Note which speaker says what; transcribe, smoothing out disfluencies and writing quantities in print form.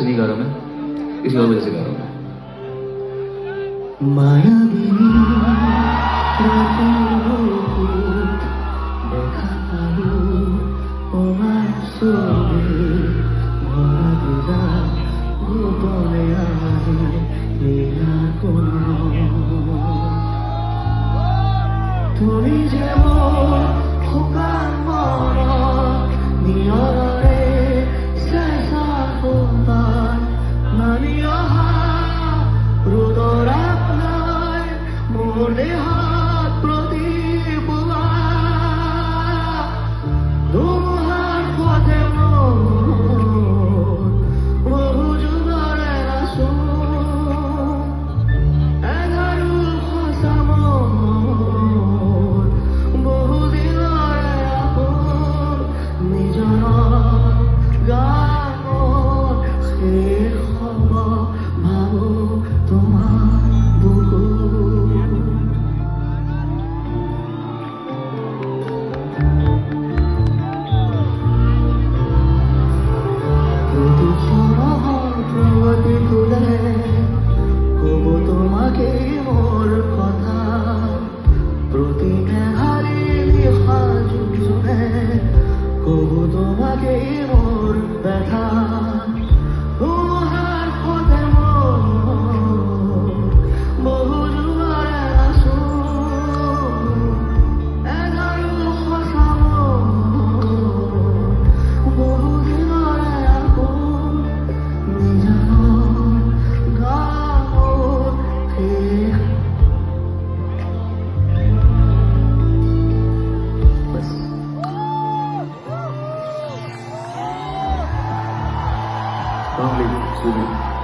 Speaker 1: नहीं गा रहा मैं, किसी और वजह से गा रहा हूँ।
Speaker 2: মায়াবিনী দেখা পালো তোমার ছবি ভরা দিলা গোপনে আমি নীলা কোন তুমি যেমন খোকার মন নিয়রে চেষ্টা তোমার নানি অহা রুদর আপনার মনে হাত প্রদীপা তোমার পথে বহু যুগরে আসুন এগারো ভাষা বহু দিনরে আপন নিজর গান শেষ হব ভাবো তোমার বুকু প্রগতি তুলে কব তোমাকে মোর কথা প্রতি মেঘারে জুড়ে কব তোমাকে মোর ব্যথা তোমার পথে বহু যুগরে আসো এগারো ভাষা বহু দিনরে আপন নিজর গান ঠিক बस
Speaker 1: Assalamu alaikum,